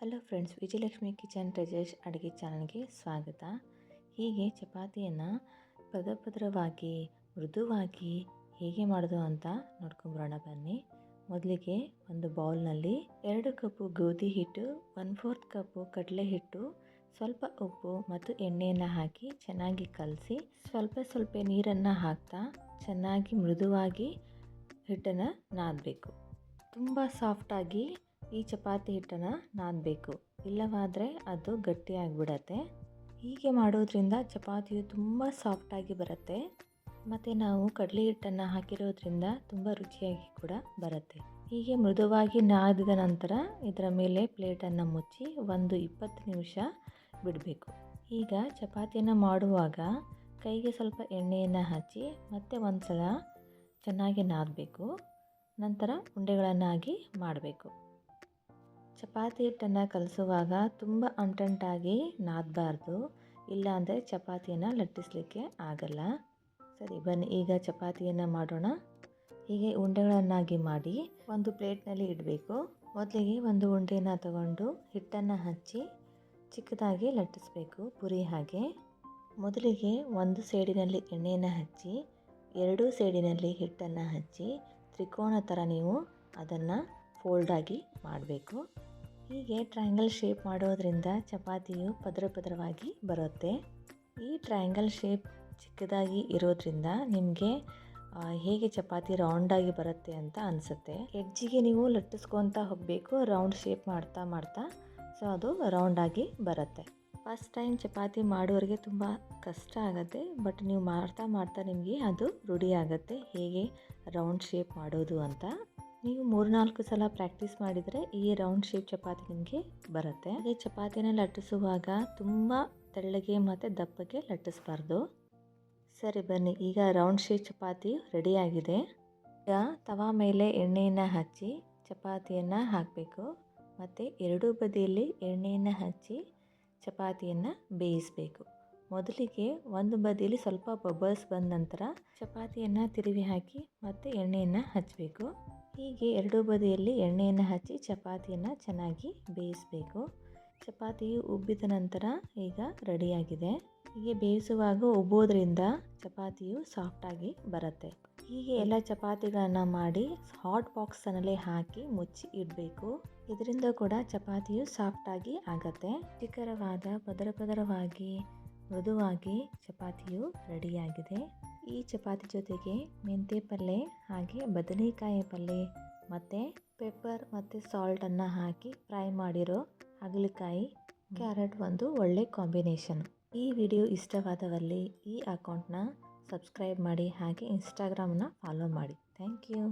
Hello friends, Vijayalakshmi kitchen treasures ಅಡುಗೆ ಚಾನಲ್ಗೆ ಸ್ವಾಗತ. ಹೀಗೆ ಚಪಾತಿಯನ್ನು ಪದರವಾಗಿ ಮೃದುವಾಗಿ ಹೇಗೆ ಮಾಡೋದು ಅಂತ ನೋಡ್ಕೊಂಬರೋಣ ಬನ್ನಿ. ಮೊದಲಿಗೆ ಒಂದು ಬೌಲ್ನಲ್ಲಿ 2 ಕಪ್ಪು ಗೋಧಿ ಹಿಟ್ಟು, 1/4 ಕಪ್ಪು ಕಡಲೆ ಹಿಟ್ಟು, ಸ್ವಲ್ಪ ಉಪ್ಪು ಮತ್ತು ಎಣ್ಣೆಯನ್ನು ಹಾಕಿ ಚೆನ್ನಾಗಿ ಕಲಸಿ ಸ್ವಲ್ಪ ನೀರನ್ನು ಹಾಕ್ತಾ ಚೆನ್ನಾಗಿ ಮೃದುವಾಗಿ ಹಿಟ್ಟನ್ನು ನಾದಬೇಕು. ತುಂಬ ಸಾಫ್ಟಾಗಿ ಈ ಚಪಾತಿ ಹಿಟ್ಟನ್ನು ನಾದಬೇಕು, ಇಲ್ಲವಾದರೆ ಅದು ಗಟ್ಟಿಯಾಗಿಬಿಡತ್ತೆ. ಹೀಗೆ ಮಾಡೋದ್ರಿಂದ ಚಪಾತಿಯು ತುಂಬ ಸಾಫ್ಟಾಗಿ ಬರುತ್ತೆ ಮತ್ತು ನಾವು ಕಡಲೆ ಹಿಟ್ಟನ್ನು ಹಾಕಿರೋದ್ರಿಂದ ತುಂಬ ರುಚಿಯಾಗಿ ಕೂಡ ಬರುತ್ತೆ. ಹೀಗೆ ಮೃದುವಾಗಿ ನಾದಿದ ನಂತರ ಇದರ ಮೇಲೆ ಪ್ಲೇಟನ್ನು ಮುಚ್ಚಿ 20 ನಿಮಿಷ ಬಿಡಬೇಕು. ಈಗ ಚಪಾತಿಯನ್ನು ಮಾಡುವಾಗ ಕೈಗೆ ಸ್ವಲ್ಪ ಎಣ್ಣೆಯನ್ನು ಹಚ್ಚಿ ಮತ್ತೆ ಒಂದು ಸಲ ಚೆನ್ನಾಗಿ ನಾದಬೇಕು. ನಂತರ ಉಂಡೆಗಳನ್ನಾಗಿ ಮಾಡಬೇಕು. ಚಪಾತಿ ಹಿಟ್ಟನ್ನು ಕಲಸುವಾಗ ತುಂಬ ಅಂಟಂಟಾಗಿ ನಾದಬಾರ್ದು, ಇಲ್ಲಾಂದರೆ ಚಪಾತಿಯನ್ನು ಲಟ್ಟಿಸಲಿಕ್ಕೆ ಆಗಲ್ಲ. ಸರಿ, ಬನ್ನಿ ಈಗ ಚಪಾತಿಯನ್ನು ಮಾಡೋಣ. ಹೀಗೆ ಉಂಡೆಗಳನ್ನಾಗಿ ಮಾಡಿ ಒಂದು ಪ್ಲೇಟ್ನಲ್ಲಿ ಇಡಬೇಕು. ಮೊದಲಿಗೆ ಒಂದು ಉಂಡೆನ ತಗೊಂಡು ಹಿಟ್ಟನ್ನು ಹಚ್ಚಿ ಚಿಕ್ಕದಾಗಿ ಲಟ್ಟಿಸಬೇಕು, ಪುರಿ ಹಾಗೆ. ಮೊದಲಿಗೆ ಒಂದು ಸೈಡಿನಲ್ಲಿ ಎಣ್ಣೆಯನ್ನು ಹಚ್ಚಿ 2 ಸೈಡಿನಲ್ಲಿ ಹಿಟ್ಟನ್ನು ಹಚ್ಚಿ ತ್ರಿಕೋನ ಥರ ನೀವು ಅದನ್ನು ಫೋಲ್ಡಾಗಿ ಮಾಡಬೇಕು. ಹೀಗೆ ಟ್ರಯಾಂಗಲ್ ಶೇಪ್ ಮಾಡೋದ್ರಿಂದ ಚಪಾತಿಯು ಪದರವಾಗಿ ಬರುತ್ತೆ. ಈ ಟ್ರಯಾಂಗಲ್ ಶೇಪ್ ಚಿಕ್ಕದಾಗಿ ಇರೋದ್ರಿಂದ ನಿಮಗೆ ಹೇಗೆ ಚಪಾತಿ ರೌಂಡಾಗಿ ಬರುತ್ತೆ ಅಂತ ಅನಿಸುತ್ತೆ. ಎಡ್ಜಿಗೆ ನೀವು ಲಟ್ಟಿಸ್ಕೊತಾ ಹೋಗಬೇಕು, ರೌಂಡ್ ಶೇಪ್ ಮಾಡ್ತಾ ಸೊ ಅದು ರೌಂಡಾಗಿ ಬರುತ್ತೆ. ಫಸ್ಟ್ ಟೈಮ್ ಚಪಾತಿ ಮಾಡೋರಿಗೆ ತುಂಬ ಕಷ್ಟ ಆಗುತ್ತೆ, ಬಟ್ ನೀವು ಮಾಡ್ತಾ ನಿಮಗೆ ಅದು ರೂಢಿ ಆಗುತ್ತೆ ಹೇಗೆ ರೌಂಡ್ ಶೇಪ್ ಮಾಡೋದು ಅಂತ. ನೀವು 3-4 ಸಲ ಪ್ರಾಕ್ಟೀಸ್ ಮಾಡಿದರೆ ಈ ರೌಂಡ್ ಶೇಪ್ ಚಪಾತಿ ನಿಮಗೆ ಬರುತ್ತೆ. ಈ ಚಪಾತಿನ ಲಟ್ಟಿಸುವಾಗ ತುಂಬ ತೆಳ್ಳಗೆ ಮತ್ತು ದಪ್ಪಗೆ ಲಟ್ಟಿಸಬಾರ್ದು. ಸರಿ, ಬನ್ನಿ ಈಗ ರೌಂಡ್ ಶೇಪ್ ಚಪಾತಿ ರೆಡಿಯಾಗಿದೆ. ಈಗ ತವಾ ಮೇಲೆ ಎಣ್ಣೆಯನ್ನು ಹಚ್ಚಿ ಚಪಾತಿಯನ್ನು ಹಾಕಬೇಕು ಮತ್ತು 2 ಬದಿಯಲ್ಲಿ ಎಣ್ಣೆಯನ್ನು ಹಚ್ಚಿ ಚಪಾತಿಯನ್ನು ಬೇಯಿಸಬೇಕು. ಮೊದಲಿಗೆ ಒಂದು ಬದಿಯಲ್ಲಿ ಸ್ವಲ್ಪ ಬಬಲ್ಸ್ ಬಂದ ನಂತರ ಚಪಾತಿಯನ್ನು ತಿರುವಿ ಹಾಕಿ ಮತ್ತು ಎಣ್ಣೆಯನ್ನು ಹಚ್ಚಬೇಕು. ಹೀಗೆ 2 ಬದಿಯಲ್ಲಿ ಎಣ್ಣೆಯನ್ನು ಹಚ್ಚಿ ಚಪಾತಿಯನ್ನು ಚೆನ್ನಾಗಿ ಬೇಯಿಸಬೇಕು. ಚಪಾತಿಯು ಉಬ್ಬಿದ ನಂತರ ಈಗ ರೆಡಿಯಾಗಿದೆ. ಹೀಗೆ ಬೇಯಿಸುವಾಗ ಉಬ್ಬೋದ್ರಿಂದ ಚಪಾತಿಯು ಸಾಫ್ಟಾಗಿ ಬರುತ್ತೆ. ಹೀಗೆ ಎಲ್ಲ ಚಪಾತಿಗಳನ್ನು ಮಾಡಿ ಹಾಟ್ ಬಾಕ್ಸ್ನಲ್ಲಿ ಹಾಕಿ ಮುಚ್ಚಿ ಇಡಬೇಕು. ಇದರಿಂದ ಕೂಡ ಚಪಾತಿಯು ಸಾಫ್ಟಾಗಿ ಆಗುತ್ತೆ. ರುಚಿಕರವಾದ ಪದರವಾಗಿ ಮೃದುವಾಗಿ ಚಪಾತಿಯು ರೆಡಿಯಾಗಿದೆ. ಈ ಚಪಾತಿ ಜೊತೆಗೆ ಮೆಂತ್ಯ ಪಲ್ಯ ಹಾಗೆ ಬದನೆಕಾಯಿ ಪಲ್ಯ ಮತ್ತು ಪೆಪ್ಪರ್ ಮತ್ತು ಸಾಲ್ಟನ್ನು ಹಾಕಿ ಫ್ರೈ ಮಾಡಿರೋ ಹಾಗಲಕಾಯಿ, ಕ್ಯಾರೆಟ್ ಒಂದು ಒಳ್ಳೆ ಕಾಂಬಿನೇಷನ್. ಈ ವಿಡಿಯೋ ಇಷ್ಟವಾದವಲ್ಲಿ ಈ ಅಕೌಂಟ್ನ ಸಬ್ಸ್ಕ್ರೈಬ್ ಮಾಡಿ ಹಾಗೆ ಇನ್ಸ್ಟಾಗ್ರಾಮ್ನ ಫಾಲೋ ಮಾಡಿ. Thank you.